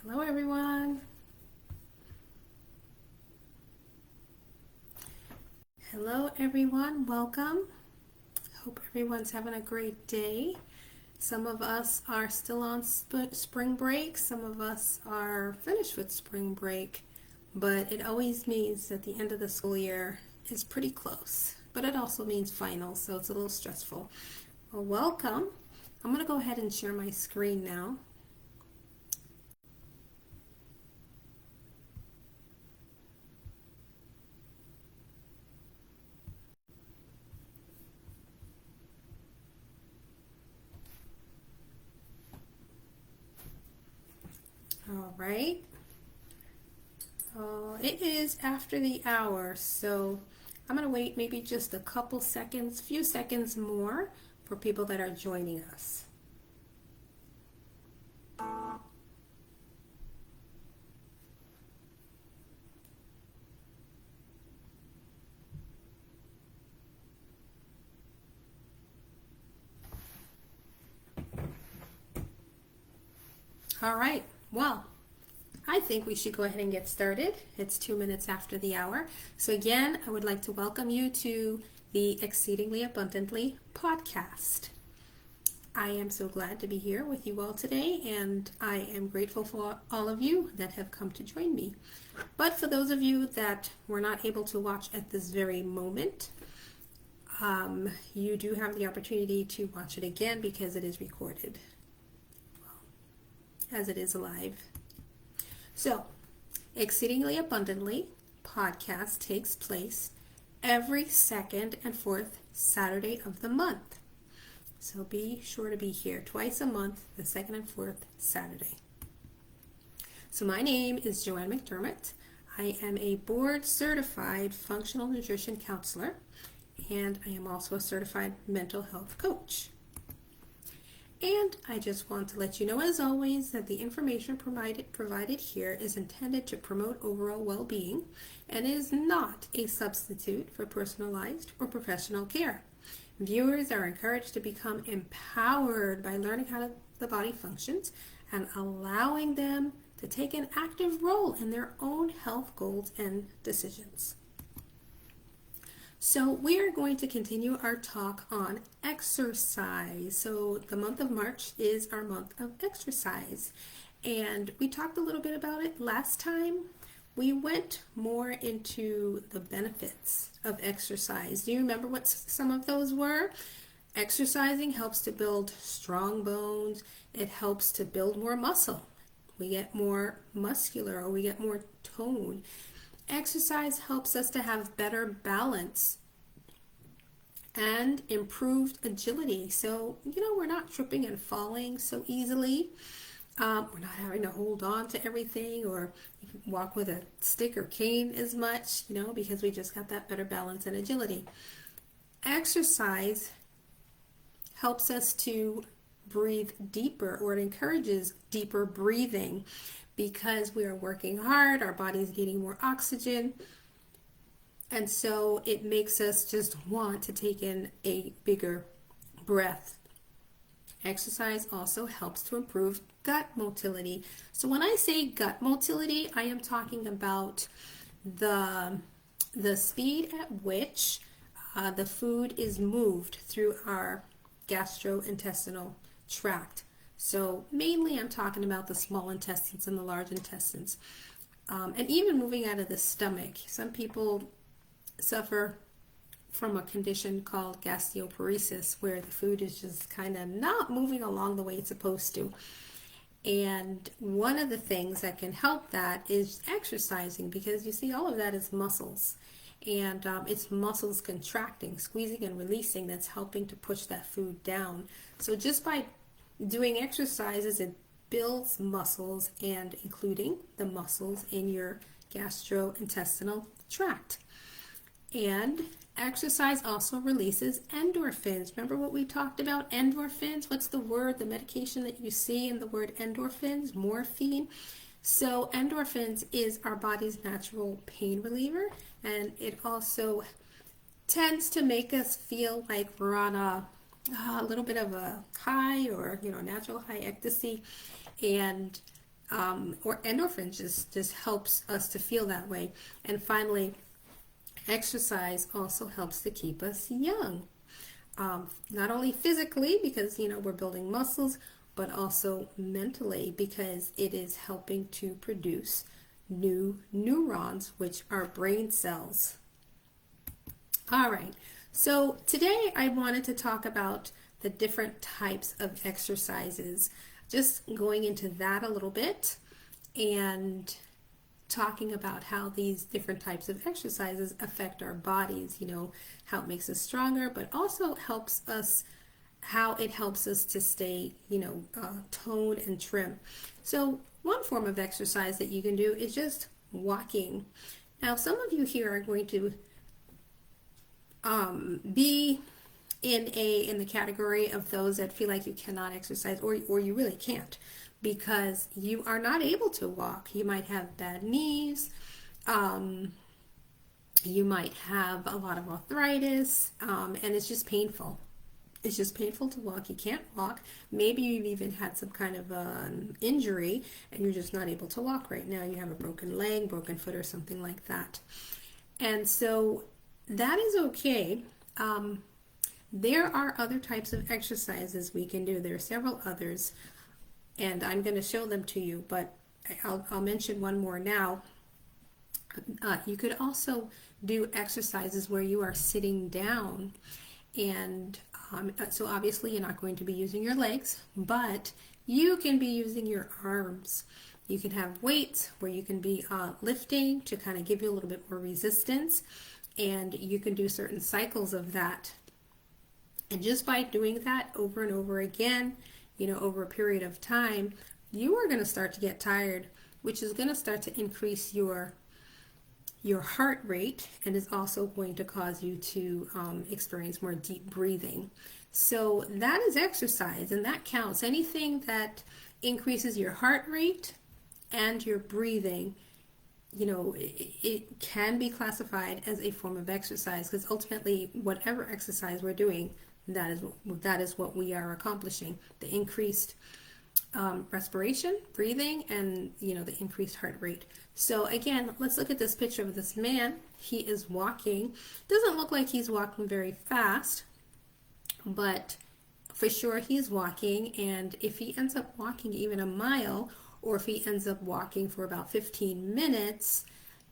Hello, everyone. Hello, everyone. Welcome. Hope everyone's having a great day. Some of us are still on spring break. Some of us are finished with spring break. But it always means that the end of the school year is pretty close. But it also means finals, so it's a little stressful. Well, welcome. I'm going to go ahead and share my screen now. All right. It is after the hour, so I'm going to wait maybe just a couple seconds, few seconds more for people that are joining us. All right, well, I think we should go ahead and get started. It's 2 minutes after the hour. So again, I would like to welcome you to the Exceedingly Abundantly podcast. I am so glad to be here with you all today, and I am grateful for all of you that have come to join me. But for those of you that were not able to watch at this very moment, you do have the opportunity to watch it again because it is recorded, as it is live. So, Exceedingly Abundantly podcast takes place every second and fourth Saturday of the month. So be sure to be here twice a month, the second and fourth Saturday. So my name is Joanne McDermott. I am a board certified functional nutrition counselor, and I am also a certified mental health coach. And I just want to let you know, as always, that the information provided here is intended to promote overall well-being and is not a substitute for personalized or professional care. Viewers are encouraged to become empowered by learning how the body functions and allowing them to take an active role in their own health goals and decisions. So we are going to continue our talk on exercise. So the month of March is our month of exercise. And we talked a little bit about it last time. We went more into the benefits of exercise. Do you remember what some of those were? Exercising helps to build strong bones. It helps to build more muscle. We get more muscular, or we get more tone. Exercise helps us to have better balance and improved agility. So, we're not tripping and falling so easily. We're not having to hold on to everything or walk with a stick or cane as much, because we just got that better balance and agility. Exercise helps us to breathe deeper, or it encourages deeper breathing because we are working hard, our body's getting more oxygen, and so it makes us just want to take in a bigger breath. Exercise also helps to improve gut motility. So when I say gut motility, I am talking about the speed at which the food is moved through our gastrointestinal tract. So mainly I'm talking about the small intestines and the large intestines. And even moving out of the stomach. Some people suffer from a condition called gastroparesis, where the food is just kind of not moving along the way it's supposed to. And one of the things that can help that is exercising, because you see, all of that is muscles. And it's muscles contracting, squeezing and releasing, that's helping to push that food down. So just by doing exercises, it builds muscles, and including the muscles in your gastrointestinal tract. And exercise also releases endorphins. Remember what we talked about? Endorphins. What's the word, the medication that you see in the word endorphins? Morphine. So endorphins is our body's natural pain reliever, and it also tends to make us feel like we're on a little bit of a high, or natural high ecstasy. And or endorphins just helps us to feel that way. And finally, exercise also helps to keep us young. Not only physically, because we're building muscles, but also mentally, because it is helping to produce new neurons, which are brain cells. All right, so today I wanted to talk about the different types of exercises, just going into that a little bit and talking about how these different types of exercises affect our bodies, how it makes us stronger, but also how it helps us to stay, toned and trim. So one form of exercise that you can do is just walking. Now, some of you here are going to be in the category of those that feel like you cannot exercise, or you really can't, because you are not able to walk. You might have bad knees, you might have a lot of arthritis, and it's just painful. It's just painful to walk. You can't walk. Maybe you've even had some kind of injury and you're just not able to walk right now. You have a broken leg, broken foot, or something like that. And so that is okay. There are other types of exercises we can do. There are several others, and I'm going to show them to you, but I'll mention one more now. You could also do exercises where you are sitting down, and so obviously you're not going to be using your legs, but you can be using your arms. You can have weights where you can be lifting to kind of give you a little bit more resistance, and you can do certain cycles of that. And just by doing that over and over again, over a period of time, you are going to start to get tired, which is going to start to increase your heart rate, and is also going to cause you to experience more deep breathing. So that is exercise, and that counts. Anything that increases your heart rate and your breathing, it can be classified as a form of exercise, because ultimately whatever exercise we're doing, that is what we are accomplishing. The increased respiration, breathing, and the increased heart rate. So again, let's look at this picture of this man. He is walking. Doesn't look like he's walking very fast, but for sure he's walking. And if he ends up walking even a mile, or if he ends up walking for about 15 minutes,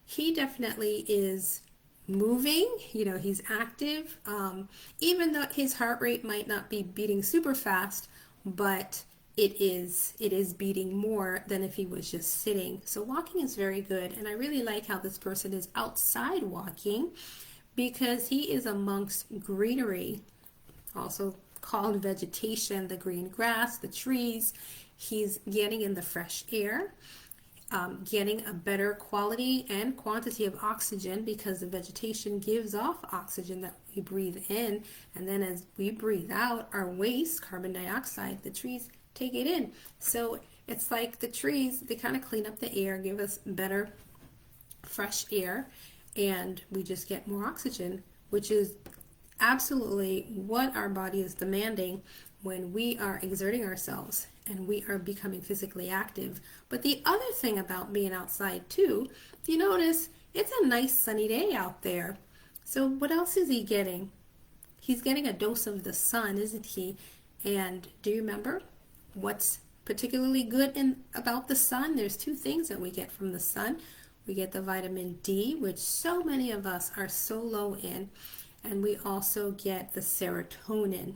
he definitely is moving. He's active, even though his heart rate might not be beating super fast, but it is beating more than if he was just sitting. So walking is very good, and I really like how this person is outside walking, because he is amongst greenery, also called vegetation, the green grass, the trees. He's getting in the fresh air, getting a better quality and quantity of oxygen, because the vegetation gives off oxygen that we breathe in, and then as we breathe out our waste, carbon dioxide, the trees take it in. So it's like the trees, they kind of clean up the air, give us better fresh air, and we just get more oxygen, which is absolutely what our body is demanding when we are exerting ourselves and we are becoming physically active. But the other thing about being outside too, if you notice, it's a nice sunny day out there. So what else is he getting? He's getting a dose of the sun, isn't he? And do you remember what's particularly good about the sun? There's two things that we get from the sun. We get the vitamin D, which so many of us are so low in, and we also get the serotonin,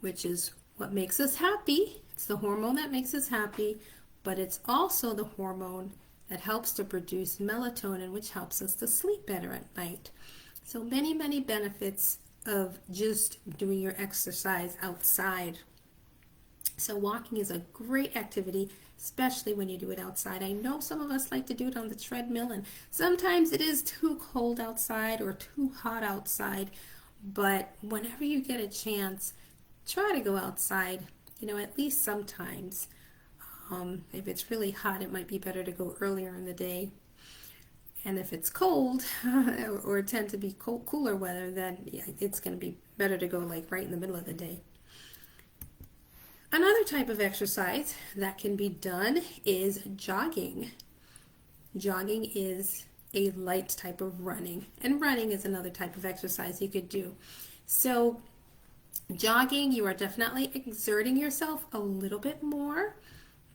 which is what makes us happy. It's the hormone that makes us happy, but it's also the hormone that helps to produce melatonin, which helps us to sleep better at night. So many, many benefits of just doing your exercise outside. So walking is a great activity, especially when you do it outside. I know some of us like to do it on the treadmill, and sometimes it is too cold outside or too hot outside, but whenever you get a chance, try to go outside, at least sometimes. If it's really hot, it might be better to go earlier in the day. And if it's cold or tend to be cooler weather, then it's going to be better to go like right in the middle of the day. Another type of exercise that can be done is jogging. Jogging is a light type of running, and running is another type of exercise you could do. So jogging, you are definitely exerting yourself a little bit more,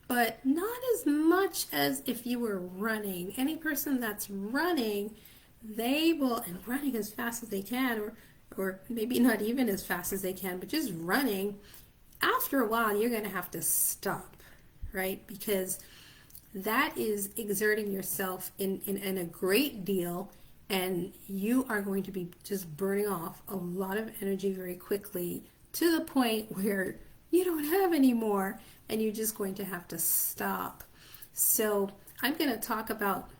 but not as much as if you were running. Any person that's running, they will, and running as fast as they can, or maybe not even as fast as they can, but just running, after a while you're going to have to stop, right? Because that is exerting yourself in a great deal, and you are going to be just burning off a lot of energy very quickly to the point where you don't have any more, and you're just going to have to stop. So I'm going to talk about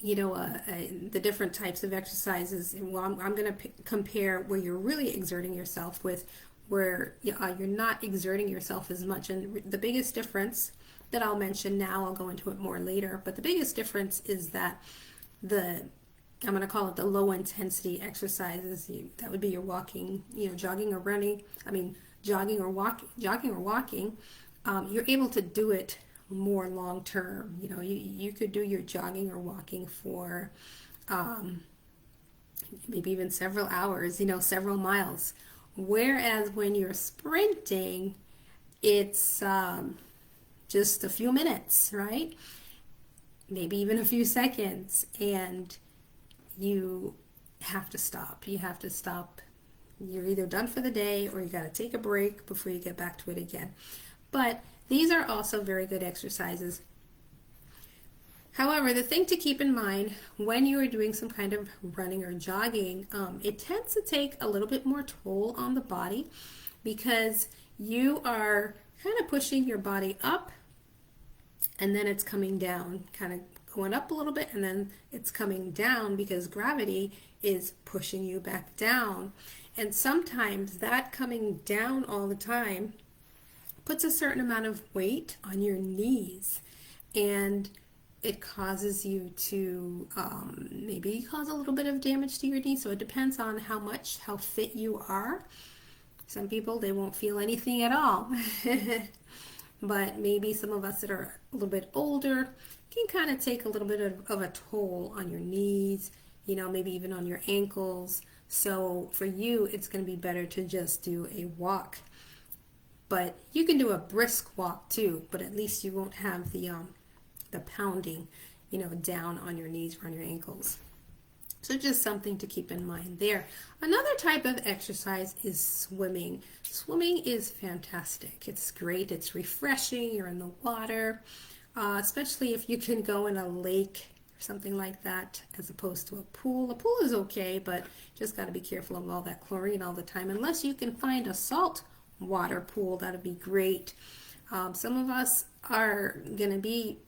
the different types of exercises. And well, I'm going to compare where you're really exerting yourself with where you're not exerting yourself as much. And the biggest difference that I'll mention now, I'll go into it more later, but the biggest difference is that I'm going to call it the low intensity exercises. That would be your walking, jogging or running. Jogging or walking. You're able to do it more long term. You could do your jogging or walking for maybe even several hours, several miles. Whereas when you're sprinting, it's just a few minutes, right? Maybe even a few seconds, and you have to stop. You have to stop. You're either done for the day or you got to take a break before you get back to it again. But these are also very good exercises. However, the thing to keep in mind when you are doing some kind of running or jogging, it tends to take a little bit more toll on the body because you are kind of pushing your body up and then it's coming down, kind of going up a little bit and then it's coming down because gravity is pushing you back down. And sometimes that coming down all the time puts a certain amount of weight on your knees, and it causes you to maybe cause a little bit of damage to your knees. So it depends on how fit you are. Some people, they won't feel anything at all. But maybe some of us that are a little bit older can kind of take a little bit of a toll on your knees, maybe even on your ankles. So for you, it's going to be better to just do a walk. But you can do a brisk walk too, but at least you won't have the pounding, down on your knees or on your ankles. So just something to keep in mind there. Another type of exercise is swimming. Swimming is fantastic. It's great. It's refreshing. You're in the water, especially if you can go in a lake or something like that as opposed to a pool. A pool is okay, but just got to be careful of all that chlorine all the time. Unless you can find a salt water pool, that would be great. Some of us are going to be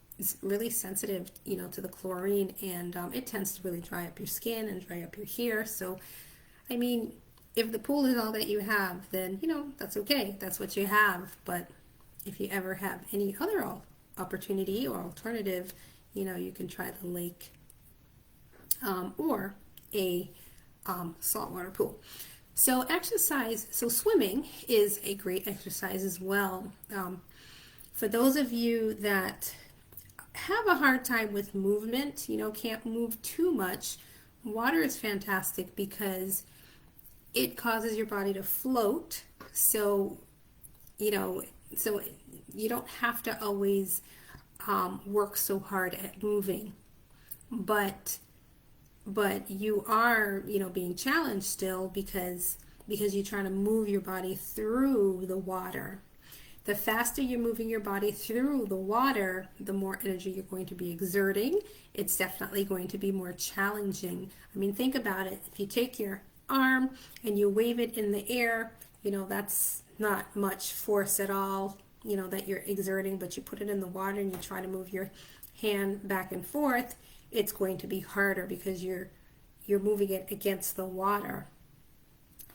really sensitive, to the chlorine, and it tends to really dry up your skin and dry up your hair. So, if the pool is all that you have, then, that's okay. That's what you have. But if you ever have any other opportunity or alternative, you can try the lake or a saltwater pool. So swimming is a great exercise as well. For those of you that have a hard time with movement, can't move too much, water is fantastic because it causes your body to float. So you don't have to always work so hard at moving, but you are, being challenged still because you're trying to move your body through the water. The faster you're moving your body through the water, the more energy you're going to be exerting. It's definitely going to be more challenging. Think about it. If you take your arm and you wave it in the air, that's not much force at all, that you're exerting, but you put it in the water and you try to move your hand back and forth, it's going to be harder because you're moving it against the water.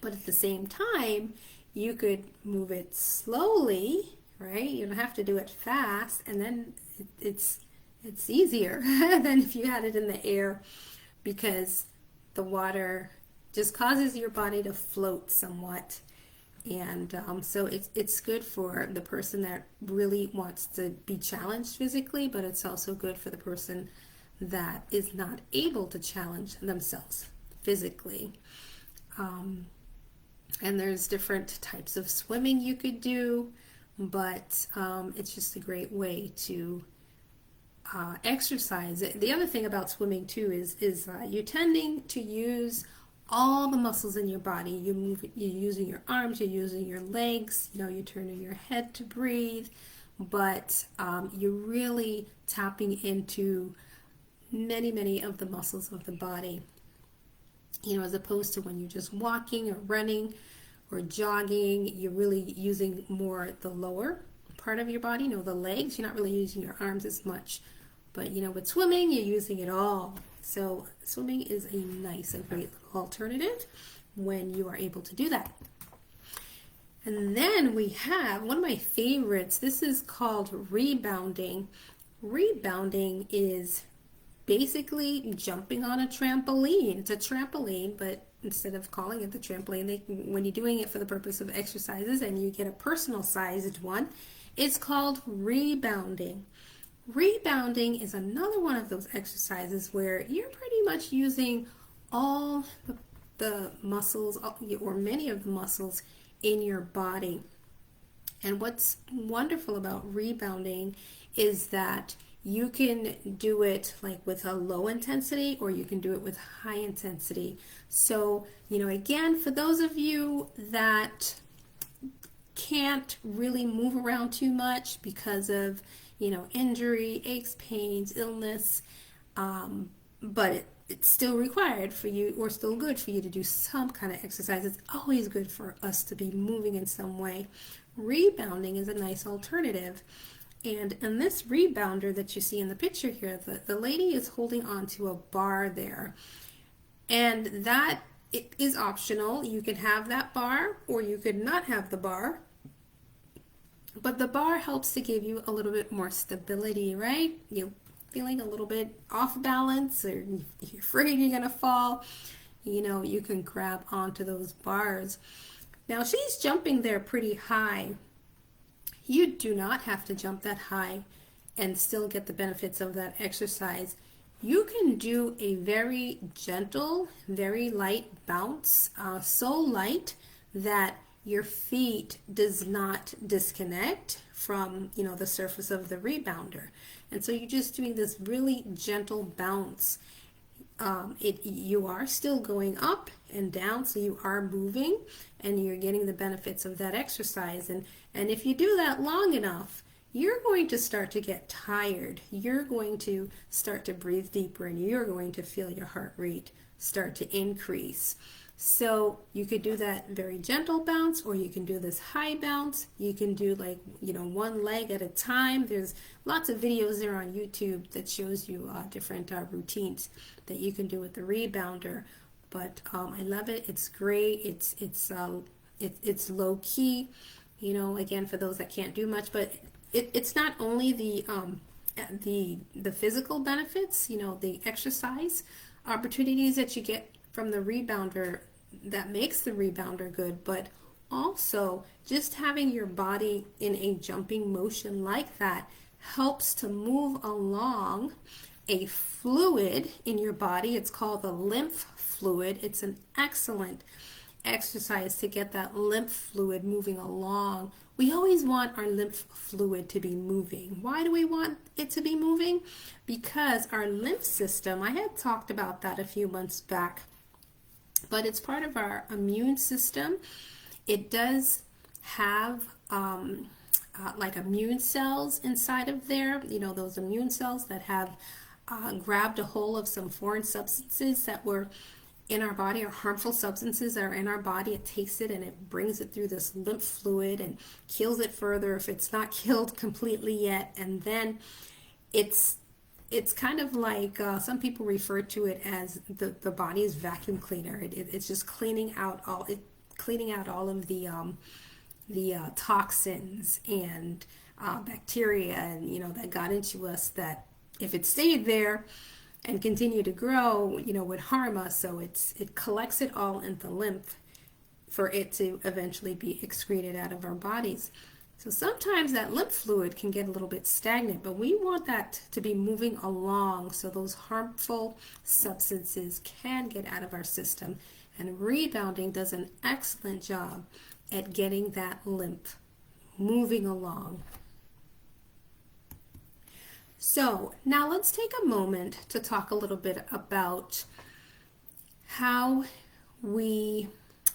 But at the same time, you could move it slowly, right? You don't have to do it fast, and then it's easier than if you had it in the air, because the water just causes your body to float somewhat. And so it's good for the person that really wants to be challenged physically, but it's also good for the person that is not able to challenge themselves physically. Um, and there's different types of swimming you could do, but it's just a great way to exercise. The other thing about swimming too is you're tending to use all the muscles in your body. You're using your arms, you're using your legs. You know, you're turning your head to breathe, but you're really tapping into many of the muscles of the body. You know, as opposed to when you're just walking or running or jogging, you're really using more the lower part of your body, you know, the legs. You're not really using your arms as much. But you know, with swimming, you're using it all. So swimming is a great little alternative when you are able to do that. And then we have one of my favorites. This is called rebounding. Rebounding is basically jumping on a trampoline. It's a trampoline, but instead of calling it the trampoline, when you're doing it for the purpose of exercises and you get a personal sized one, it's called rebounding. Rebounding is another one of those exercises where you're pretty much using all the muscles, or many of the muscles in your body. And what's wonderful about rebounding is that you can do it like with a low intensity, or you can do it with high intensity. So, you know, again, for those of you that can't really move around too much because of, you know, injury, aches, pains, illness, but it's still required for you, or still good for you to do some kind of exercise. It's always good for us to be moving in some way. Rebounding is a nice alternative. And in this rebounder that you see in the picture here, the lady is holding on to a bar there. And that it is optional. You can have that bar or you could not have the bar. But the bar helps to give you a little bit more stability, right? You're feeling a little bit off balance, or you're afraid you're going to fall. You know, you can grab onto those bars. Now she's jumping there pretty high. You do not have to jump that high and still get the benefits of that exercise. You can do a very gentle, very light bounce, so light that your feet does not disconnect from, you know, the surface of the rebounder. And so you're just doing this really gentle bounce. You are still going up and down, so you are moving and you're getting the benefits of that exercise. And if you do that long enough, you're going to start to get tired. You're going to start to breathe deeper, and you're going to feel your heart rate start to increase. So you could do that very gentle bounce, or you can do this high bounce. You can do, like, you know, one leg at a time. There's lots of videos there on YouTube that shows you different routines that you can do with the rebounder. But I love it. It's great. It's low key. You know, again, for those that can't do much, but it's not only the physical benefits, you know, the exercise opportunities that you get from the rebounder that makes the rebounder good, but also just having your body in a jumping motion like that helps to move along a fluid in your body. It's called the lymph fluid. It's an excellent exercise to get that lymph fluid moving along. We always want our lymph fluid to be moving. Why do we want it to be moving? Because our lymph system, I had talked about that a few months back, but it's part of our immune system. It does have like immune cells inside of there, you know, those immune cells that have grabbed a hold of some foreign substances that were in our body, or harmful substances that are in our body. It takes it and it brings it through this lymph fluid and kills it further if it's not killed completely yet. And then it's kind of like some people refer to it as the body's vacuum cleaner. It's just cleaning out all of the toxins and bacteria, and you know, that got into us, that if it stayed there and continue to grow, you know, would harm us. So it collects it all in the lymph, for it to eventually be excreted out of our bodies. So sometimes that lymph fluid can get a little bit stagnant, but we want that to be moving along so those harmful substances can get out of our system. And rebounding does an excellent job at getting that lymph moving along. So now let's take a moment to talk a little bit about how we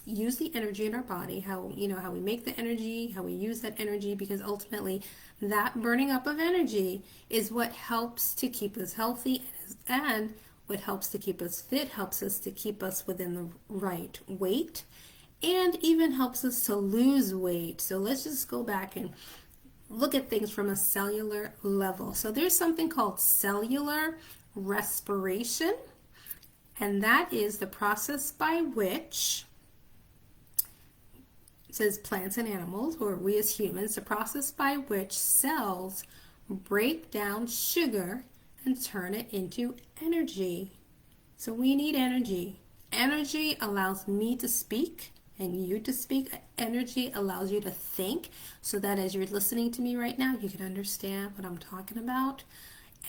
use the energy in our body, how we make the energy, how we use that energy, because ultimately that burning up of energy is what helps to keep us healthy and what helps to keep us fit, helps us to keep us within the right weight, and even helps us to lose weight. So let's just go back and look at things from a cellular level. So there's something called cellular respiration, and that is the process by which, it says plants and animals, or we as humans, the process by which cells break down sugar and turn it into energy. So we need energy. Energy allows me to speak and you to speak. Energy allows you to think, so that as you're listening to me right now, you can understand what I'm talking about.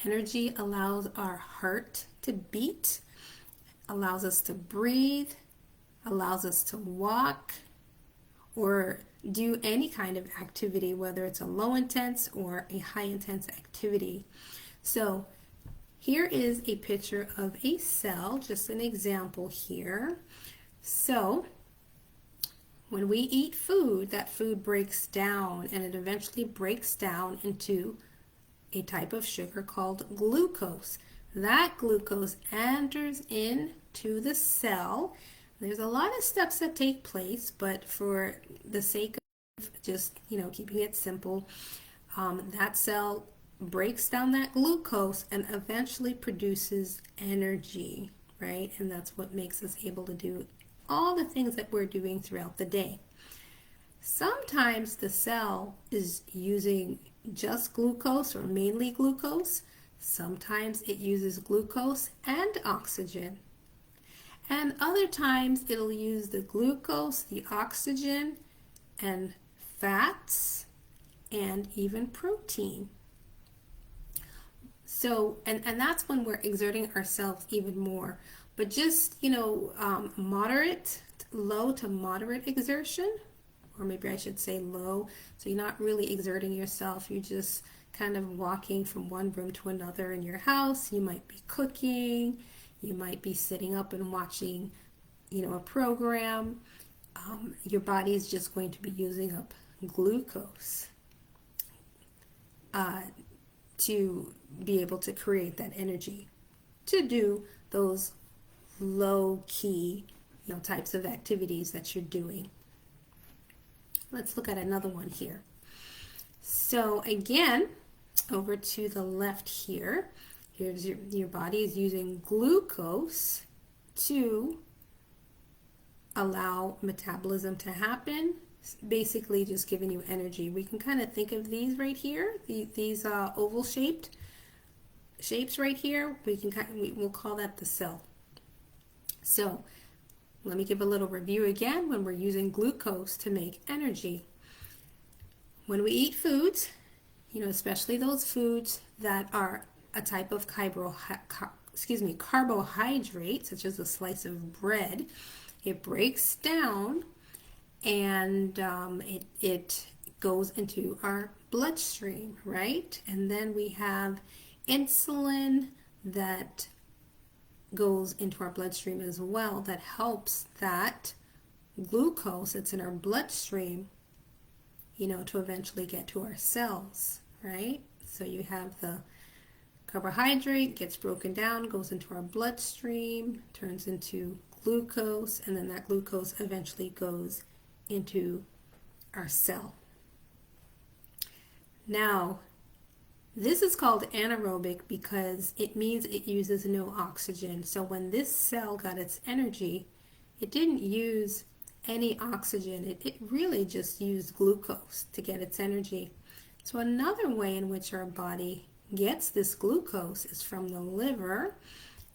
Energy allows our heart to beat, allows us to breathe, allows us to walk or do any kind of activity, whether it's a low intense or a high intense activity. So here is a picture of a cell, just an example here. So when we eat food, that food breaks down, and it eventually breaks down into a type of sugar called glucose. That glucose enters into the cell. There's a lot of steps that take place, but for the sake of just, keeping it simple, that cell breaks down that glucose and eventually produces energy, right? And that's what makes us able to do all the things that we're doing throughout the day. Sometimes the cell is using just glucose or mainly glucose. Sometimes it uses glucose and oxygen. And other times it'll use the glucose, the oxygen, and fats, and even protein. So, and that's when we're exerting ourselves even more. But just, moderate, low to moderate exertion, or maybe I should say low. So you're not really exerting yourself. You're just kind of walking from one room to another in your house. You might be cooking. You might be sitting up and watching, a program. Your body is just going to be using up glucose to be able to create that energy to do those low-key, types of activities that you're doing. Let's look at another one here. So again, over to the left here. Here's your body is using glucose to allow metabolism to happen, basically just giving you energy. We can kind of think of these right here, these oval shapes right here. We'll call that the cell. So let me give a little review again when we're using glucose to make energy. When we eat foods, especially those foods that are a type of carbohydrate, such as a slice of bread, it breaks down and it goes into our bloodstream, right? And then we have insulin that goes into our bloodstream as well, that helps that glucose that's in our bloodstream, to eventually get to our cells, right? So you have the carbohydrate gets broken down, goes into our bloodstream, turns into glucose, and then that glucose eventually goes into our cell. Now, this is called anaerobic because it means it uses no oxygen. So when this cell got its energy, it didn't use any oxygen. It really just used glucose to get its energy. So another way in which our body gets this glucose is from the liver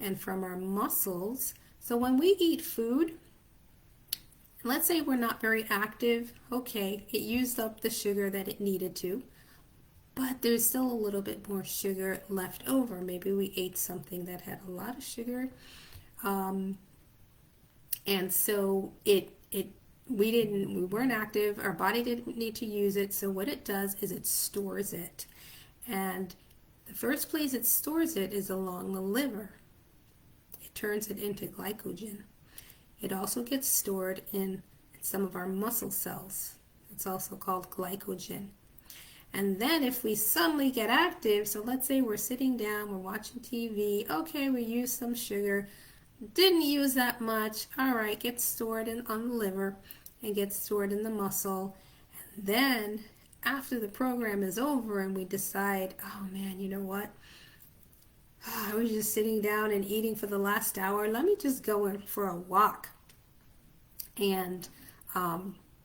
and from our muscles. So when we eat food, And let's say we're not very active. Okay, it used up the sugar that it needed to, but there's still a little bit more sugar left over. Maybe we ate something that had a lot of sugar, um, and so we weren't active. Our body didn't need to use it. So what it does is it stores it, and the first place it stores it is along the liver. It turns it into glycogen. It also gets stored in some of our muscle cells. It's also called glycogen. And then if we suddenly get active, so let's say we're sitting down, we're watching TV, okay, we use some sugar, didn't use that much, all right, gets stored on the liver and gets stored in the muscle. And then after the program is over and we decide, oh man, you know what? I was just sitting down and eating for the last hour. Let me just go in for a walk. And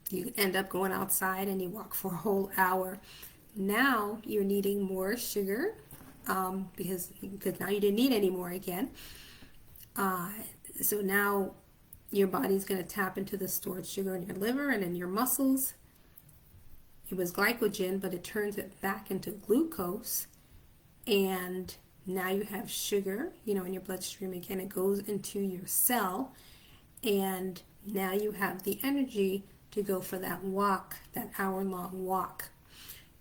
you end up going outside and you walk for a whole hour. Now you're needing more sugar because now you didn't need any more again. So now your body's going to tap into the stored sugar in your liver and in your muscles. It was glycogen, but it turns it back into glucose. And now you have sugar, in your bloodstream again. It goes into your cell. And now you have the energy to go for that walk, that hour-long walk.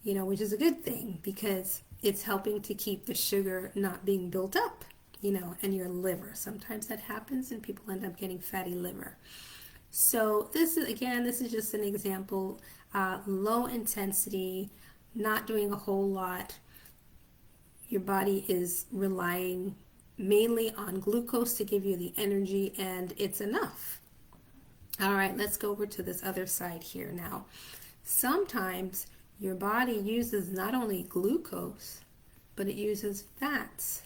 Which is a good thing because it's helping to keep the sugar not being built up, in your liver. Sometimes that happens and people end up getting fatty liver. So this is just an example, low intensity, not doing a whole lot. Your body is relying mainly on glucose to give you the energy, and it's enough. All right, let's go over to this other side here now. Sometimes your body uses not only glucose, but it uses fats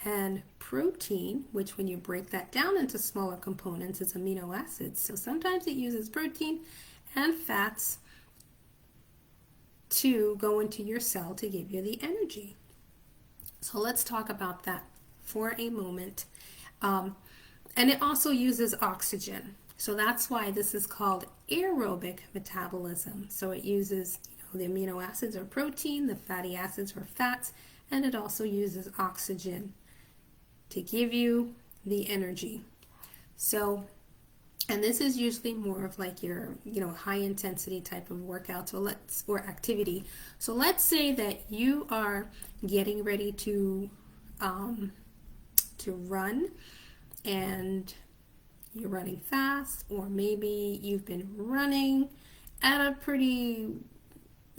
and protein, which when you break that down into smaller components is amino acids. So sometimes it uses protein and fats to go into your cell to give you the energy. So let's talk about that for a moment. And it also uses oxygen. So that's why this is called aerobic metabolism. So it uses the amino acids or protein, the fatty acids or fats, and it also uses oxygen to give you the energy. So, and this is usually more of like your, high intensity type of workout or activity. So let's say that you are getting ready to run, and you're running fast, or maybe you've been running at a pretty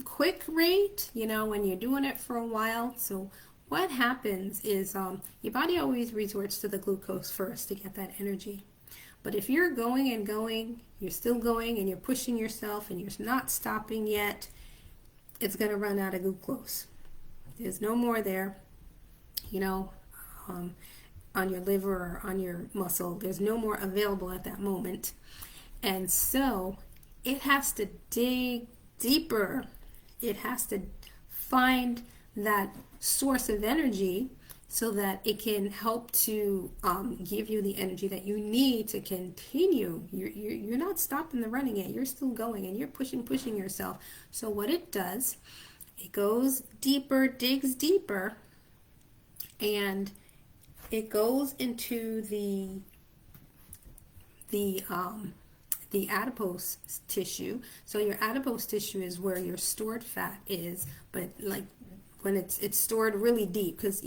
quick rate, when you're doing it for a while. So what happens is your body always resorts to the glucose first to get that energy. But if you're going and going, you're still going and you're pushing yourself and you're not stopping yet, it's going to run out of glucose. There's no more there, on your liver or on your muscle. There's no more available at that moment. And so it has to dig deeper. It has to find that source of energy so that it can help to give you the energy that you need to continue. You're not stopping the running yet. You're still going and you're pushing yourself. So what it does, it goes deeper, digs deeper, and it goes into the adipose tissue. So your adipose tissue is where your stored fat is, but like when it's stored really deep, because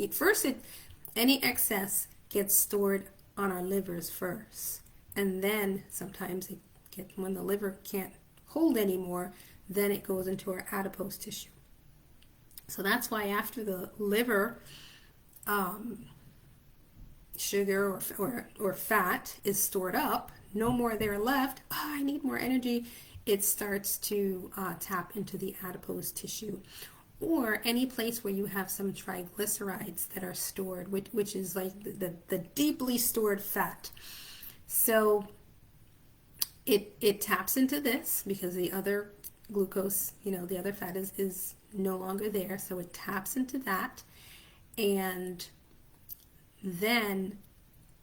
any excess gets stored on our livers first, and then sometimes when the liver can't hold anymore, then it goes into our adipose tissue. So that's why after the liver sugar or fat is stored up, no more there left, I need more energy, it starts to tap into the adipose tissue, or any place where you have some triglycerides that are stored, which is like the deeply stored fat. So it taps into this because the other glucose, the other fat is no longer there, so it taps into that, and then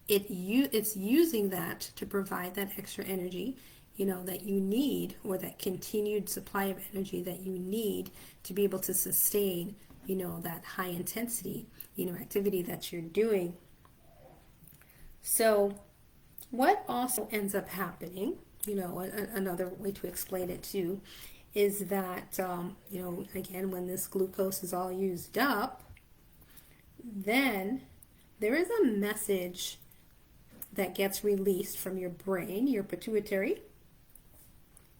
it's using that to provide that extra energy. that you need, or that continued supply of energy that you need to be able to sustain, that high intensity, activity that you're doing. So what also ends up happening, another way to explain it too, is that, again, when this glucose is all used up, then there is a message that gets released from your brain, your pituitary,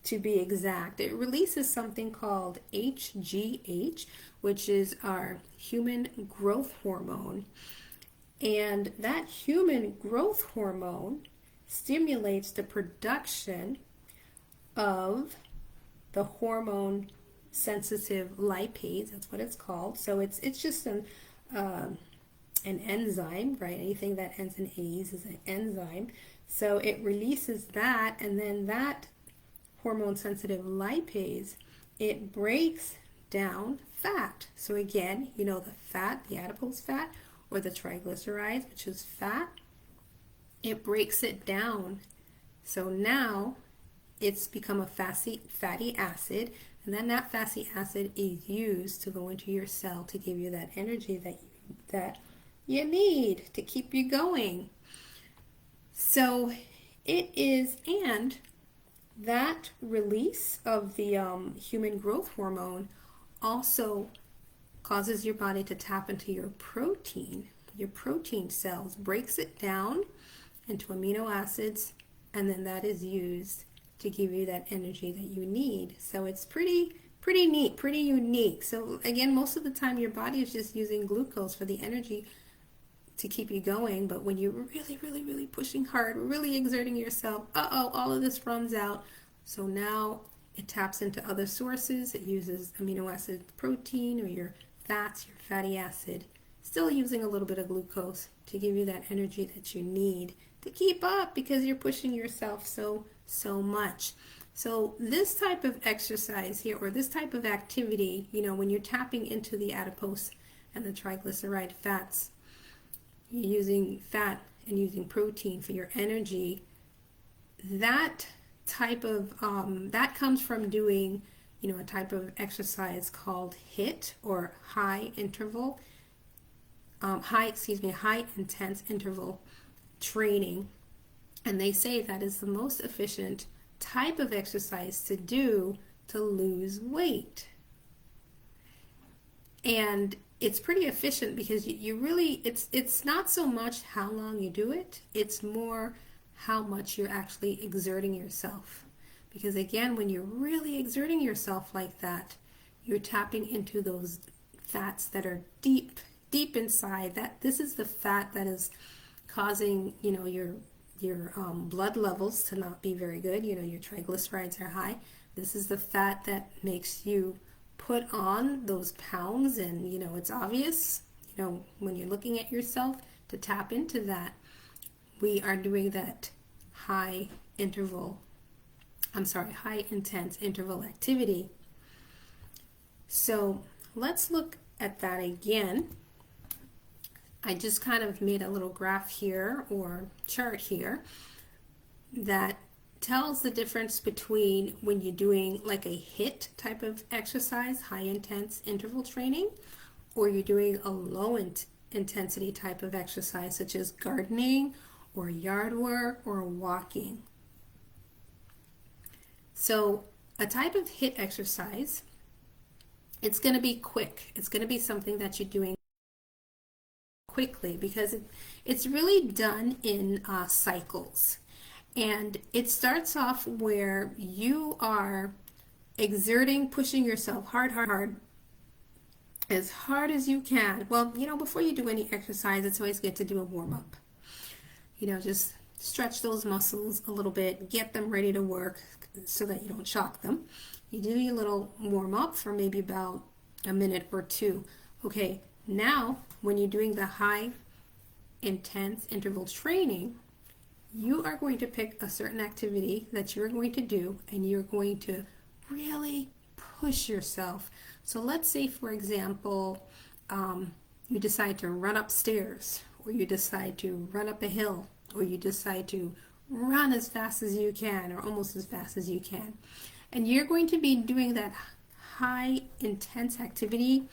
to be exact. It releases something called HGH, which is our human growth hormone. And that human growth hormone stimulates the production of the hormone sensitive lipase. That's what it's called. So it's just an enzyme, right? Anything that ends in A's is an enzyme. So it releases that, and then that hormone sensitive lipase, it breaks down fat. So again, the fat, the adipose fat, or the triglycerides, which is fat, it breaks it down. So now it's become a fatty acid, and then that fatty acid is used to go into your cell to give you that energy that you need to keep you going. So it is, and that release of the human growth hormone also causes your body to tap into your protein cells, breaks it down into amino acids, and then that is used to give you that energy that you need. So it's pretty neat, pretty unique. So again, most of the time your body is just using glucose for the energy to keep you going, but when you're really pushing hard, really exerting yourself, all of this runs out. So now it taps into other sources. It uses amino acid, protein, or your fats, your fatty acid, still using a little bit of glucose to give you that energy that you need to keep up, because you're pushing yourself so much. So this type of exercise here, or this type of activity, when you're tapping into the adipose and the triglyceride fats, you're using fat and using protein for your energy, that type of that comes from doing a type of exercise called HIIT, or high intense interval training. And they say that is the most efficient type of exercise to do to lose weight. And it's pretty efficient because you really, it's not so much how long you do it, it's more how much you're actually exerting yourself. Because again, when you're really exerting yourself like that, you're tapping into those fats that are deep inside. That this is the fat that is causing, your blood levels to not be very good. Your triglycerides are high. This is the fat that makes you put on those pounds, and it's obvious, when you're looking at yourself, to tap into that. We are doing that high intense interval activity. So let's look at that again. I just kind of made a little graph here, or chart here, that tells the difference between when you're doing like a HIIT type of exercise, high intense interval training, or you're doing a low intensity type of exercise, such as gardening or yard work or walking. So a type of HIIT exercise, it's going to be quick. It's going to be something that you're doing quickly, because it's really done in cycles. And it starts off where you are exerting, pushing yourself hard, as hard as you can. Well, before you do any exercise, it's always good to do a warm-up. Just stretch those muscles a little bit, get them ready to work so that you don't shock them. You do your little warm-up for maybe about a minute or two. Okay, now when you're doing the high intense interval training, you are going to pick a certain activity that you're going to do, and you're going to really push yourself. So let's say, for example, you decide to run upstairs, or you decide to run up a hill, or you decide to run as fast as you can or almost as fast as you can. And you're going to be doing that high intense activity.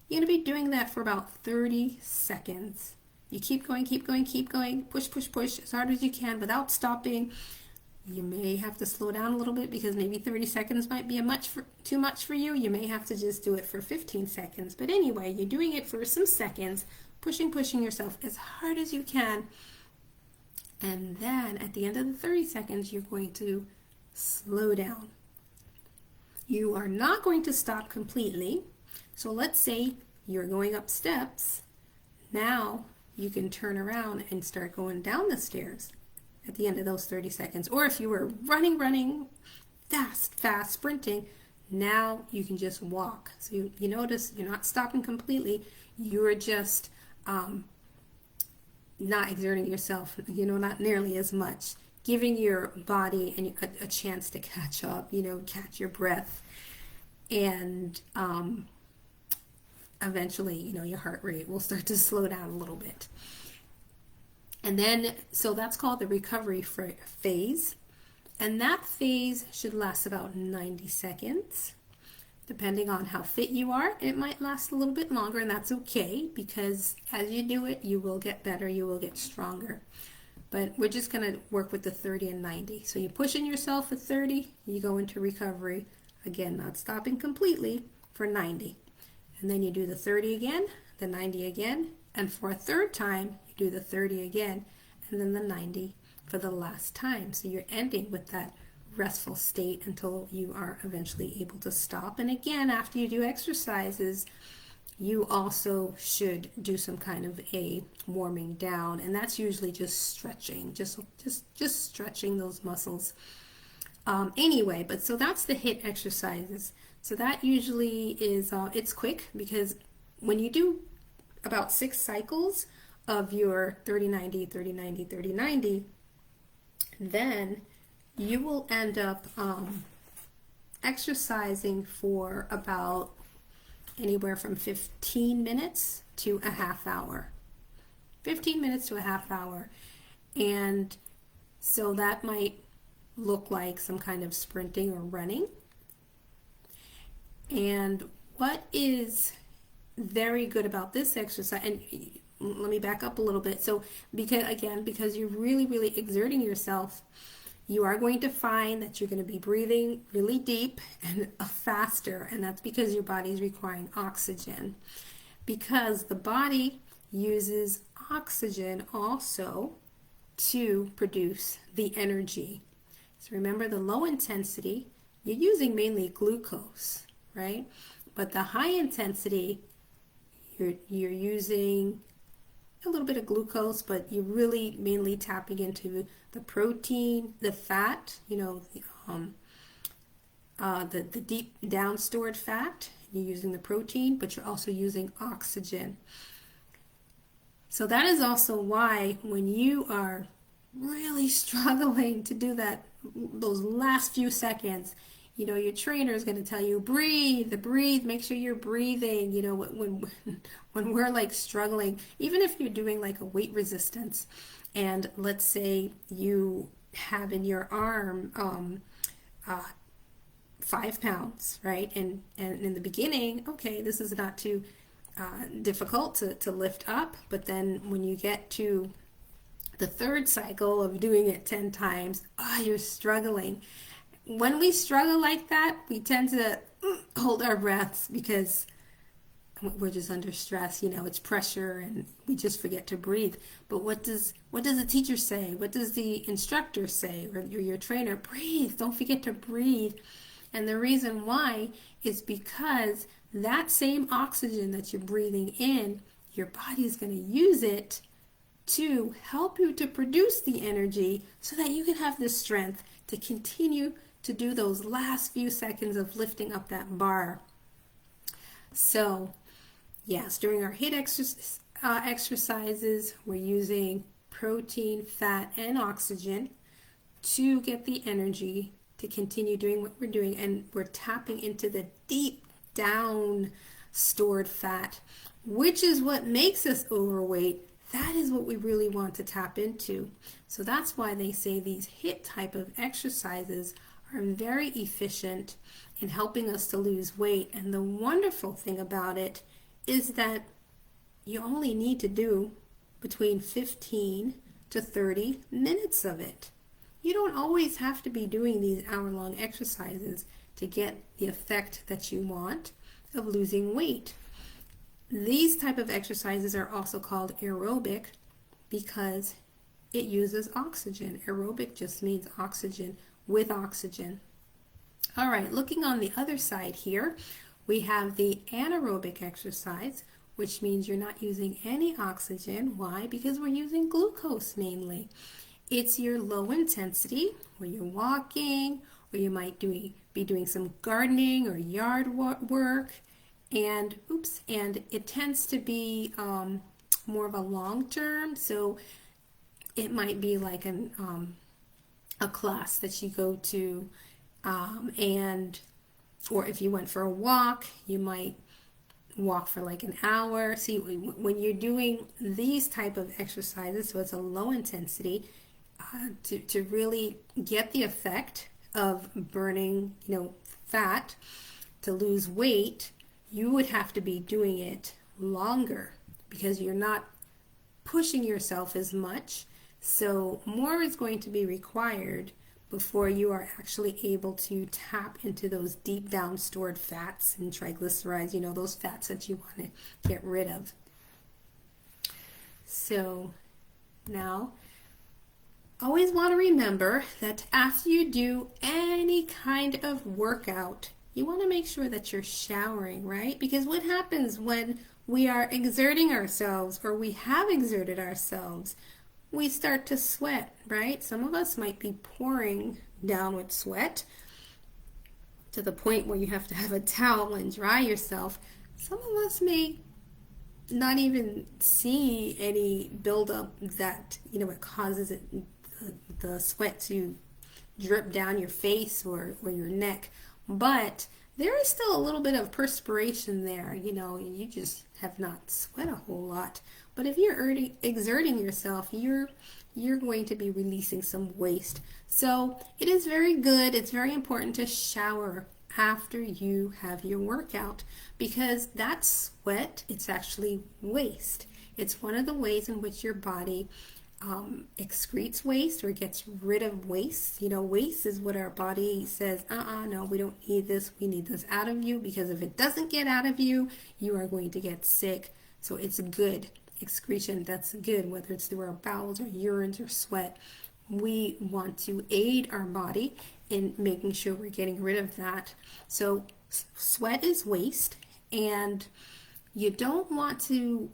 You're going to be doing that for about 30 seconds. You keep going, keep going, keep going, push, push, push as hard as you can without stopping. You may have to slow down a little bit because maybe 30 seconds might be too much for you. You may have to just do it for 15 seconds. But anyway, you're doing it for some seconds, pushing yourself as hard as you can. And then at the end of the 30 seconds, you're going to slow down. You are not going to stop completely. So let's say you're going up steps. Now you can turn around and start going down the stairs at the end of those 30 seconds. Or if you were running, fast, sprinting, now you can just walk. So you notice you're not stopping completely. You're just not exerting yourself, not nearly as much, giving your body a chance to catch up, catch your breath, and eventually, your heart rate will start to slow down a little bit. And then, so that's called the recovery phase. And that phase should last about 90 seconds. Depending on how fit you are, it might last a little bit longer, and that's okay, because as you do it, you will get better, you will get stronger. But we're just going to work with the 30 and 90. So you push in yourself at 30, you go into recovery. Again, not stopping completely for 90. And then you do the 30 again, the 90 again, and for a third time, you do the 30 again, and then the 90 for the last time. So you're ending with that restful state until you are eventually able to stop. And again, after you do exercises, you also should do some kind of a warming down, and that's usually just stretching, just stretching those muscles. Anyway, but so that's the HIIT exercises. So that usually is it's quick, because when you do about 6 cycles of your 30-90, 30-90, 30-90, then you will end up exercising for about anywhere from 15 minutes to a half hour. 15 minutes to a half hour. And so that might look like some kind of sprinting or running. And what is very good about this exercise, and let me back up a little bit. So because you're really exerting yourself, you are going to find that you're going to be breathing really deep and faster, and that's because your body is requiring oxygen. Because the body uses oxygen also to produce the energy. So remember, the low intensity, you're using mainly glucose, right? But the high intensity, you're using a little bit of glucose, but you're really mainly tapping into the protein, the fat, the deep down stored fat. You're using the protein, but you're also using oxygen. So that is also why when you are really struggling to do those last few seconds, your trainer is going to tell you, breathe, make sure you're breathing. When we're like struggling, even if you're doing like a weight resistance, and let's say you have in your arm 5 pounds, right? And in the beginning, okay, this is not too difficult to lift up, but then when you get to the third cycle of doing it 10 times, you're struggling. When we struggle like that, we tend to hold our breaths because we're just under stress. It's pressure, and we just forget to breathe. But what does the teacher say? What does the instructor say, or your trainer? Breathe. Don't forget to breathe. And the reason why is because that same oxygen that you're breathing in, your body is going to use it to help you to produce the energy so that you can have the strength to continue to do those last few seconds of lifting up that bar. So yes, during our HIIT exercises, we're using protein, fat, and oxygen to get the energy to continue doing what we're doing, and we're tapping into the deep down stored fat, which is what makes us overweight that is what we really want to tap into. So that's why they say these HIIT type of exercises are very efficient in helping us to lose weight. And the wonderful thing about it is that you only need to do between 15 to 30 minutes of it. You don't always have to be doing these hour-long exercises to get the effect that you want of losing weight. These type of exercises are also called aerobic because it uses oxygen. Aerobic just means oxygen with oxygen. All right, looking on the other side here, we have the anaerobic exercise, which means you're not using any oxygen. Why? Because we're using glucose mainly. It's your low intensity where you're walking, or you might be doing some gardening or yard work, and it tends to be more of a long term. So it might be like a class that you go to, or if you went for a walk, you might walk for like an hour. See, when you're doing these type of exercises, so it's a low intensity, to really get the effect of burning, fat, to lose weight, you would have to be doing it longer because you're not pushing yourself as much. So more is going to be required before you are actually able to tap into those deep down stored fats and triglycerides, those fats that you want to get rid of. So now, always want to remember that after you do any kind of workout, you want to make sure that you're showering, right? Because what happens when we are exerting ourselves or we have exerted ourselves? We start to sweat, right? Some of us might be pouring down with sweat to the point where you have to have a towel and dry yourself. Some of us may not even see any buildup that, it causes the sweat to drip down your face or your neck. But there is still a little bit of perspiration there. You just have not sweat a whole lot. But if you're exerting yourself, you're going to be releasing some waste. So it is very good. It's very important to shower after you have your workout because that sweat, it's actually waste. It's one of the ways in which your body excretes waste or gets rid of waste. Waste is what our body says, no, we don't need this. We need this out of you because if it doesn't get out of you, you are going to get sick. So it's good. Excretion, that's good, whether it's through our bowels or urines or sweat. We want to aid our body in making sure we're getting rid of that. So sweat is waste, and you don't want to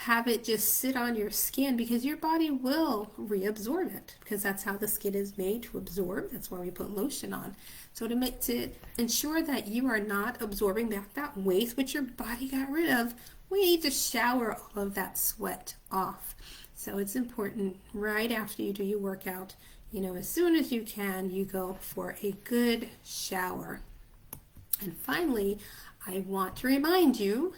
have it just sit on your skin because your body will reabsorb it because that's how the skin is made to absorb. That's why we put lotion on. So to ensure that you are not absorbing back that waste which your body got rid of, we need to shower all of that sweat off. So it's important right after you do your workout, as soon as you can, you go for a good shower. And finally, I want to remind you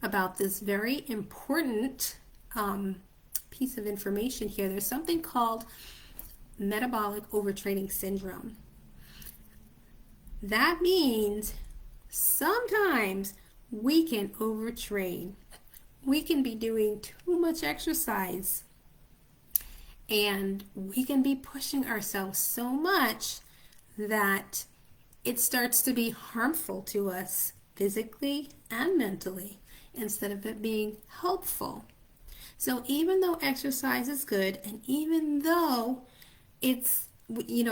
about this very important piece of information here. There's something called metabolic overtraining syndrome. That means sometimes we can overtrain. We can be doing too much exercise and we can be pushing ourselves so much that it starts to be harmful to us physically and mentally instead of it being helpful. So even though exercise is good and even though it's you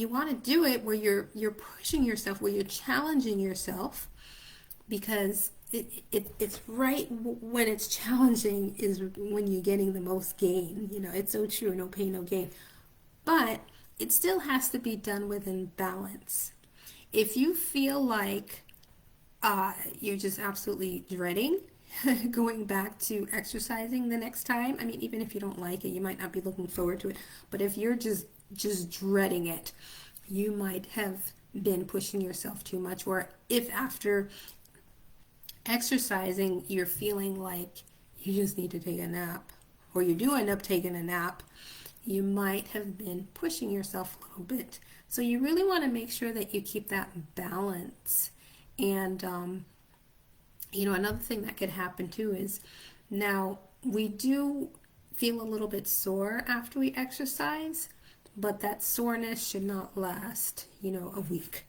want to do it where you're pushing yourself, where you're challenging yourself, because it's right when it's challenging is when you're getting the most gain. It's so true, no pain, no gain. But it still has to be done within balance. If you feel like you're just absolutely dreading going back to exercising the next time, even if you don't like it, you might not be looking forward to it, but if you're just dreading it, you might have been pushing yourself too much. Or if after exercising you're feeling like you just need to take a nap, or you do end up taking a nap, you might have been pushing yourself a little bit. So you really want to make sure that you keep that balance. And, another thing that could happen too is now we do feel a little bit sore after we exercise, but that soreness should not last, a week.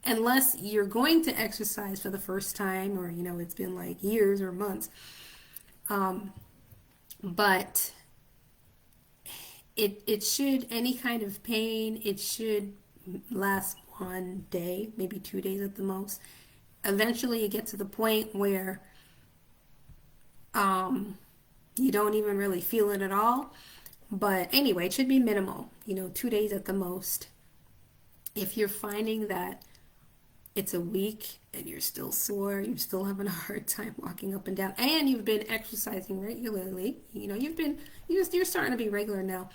Unless you're going to exercise for the first time, or it's been like years or months. But it should, any kind of pain, it should last 1 day, maybe 2 days at the most. Eventually you get to the point where you don't even really feel it at all. But anyway, it should be minimal, 2 days at the most. If you're finding that it's a week and you're still sore, you're still having a hard time walking up and down, and you've been exercising regularly, you're starting to be regular now.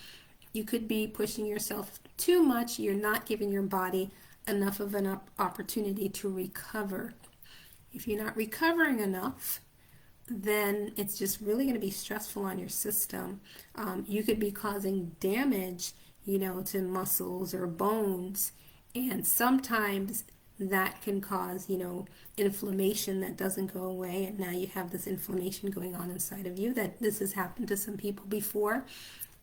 You could be pushing yourself too much. You're not giving your body enough of an opportunity to recover. If you're not recovering enough, then it's just really going to be stressful on your system. You could be causing damage, to muscles or bones, and sometimes that can cause, inflammation that doesn't go away, and now you have this inflammation going on inside of you. That this has happened to some people before,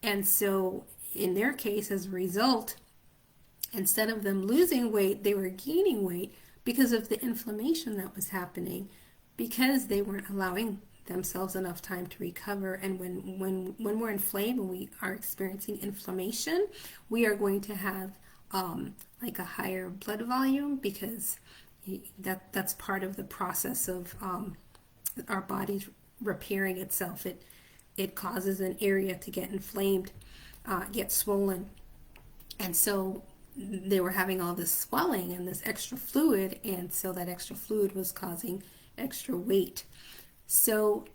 and so in their case, as a result, instead of them losing weight, they were gaining weight because of the inflammation that was happening, because they weren't allowing themselves enough time to recover. And when we're inflamed, when we are experiencing inflammation, we are going to have like a higher blood volume, because that's part of the process of our body repairing itself. It causes an area to get inflamed, get swollen, and so they were having all this swelling and this extra fluid, and so that extra fluid was causing extra weight. So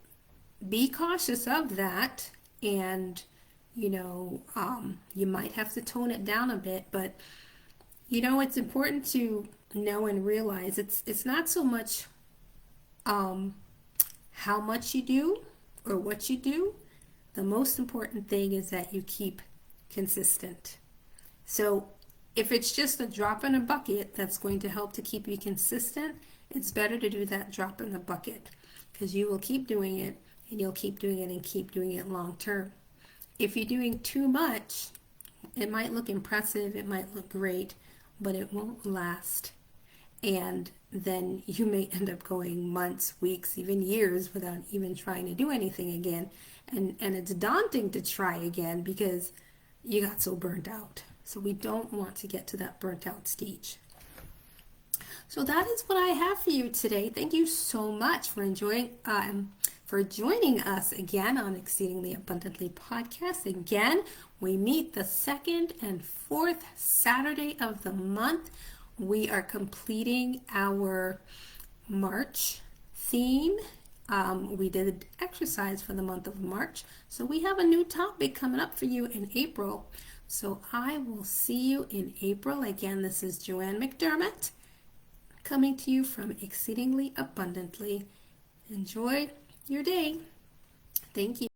be cautious of that, and you might have to tone it down a bit, but it's important to know and realize it's not so much how much you do or what you do. The most important thing is that you keep consistent. So if it's just a drop in a bucket that's going to help to keep you consistent, it's better to do that drop in the bucket, because you will keep doing it, and you'll keep doing it and keep doing it long term. If you're doing too much, it might look impressive, it might look great, but it won't last. And then you may end up going months, weeks, even years without even trying to do anything again. And it's daunting to try again because you got so burnt out. So we don't want to get to that burnt out stage. So that is what I have for you today. Thank you so much for joining us again on Exceedingly Abundantly podcast. Again, we meet the second and fourth Saturday of the month. We are completing our March theme. We did exercise for the month of March. So we have a new topic coming up for you in April. So I will see you in April. Again, this is Joanne McDermott, coming to you from Exceedingly Abundantly. Enjoy your day. Thank you.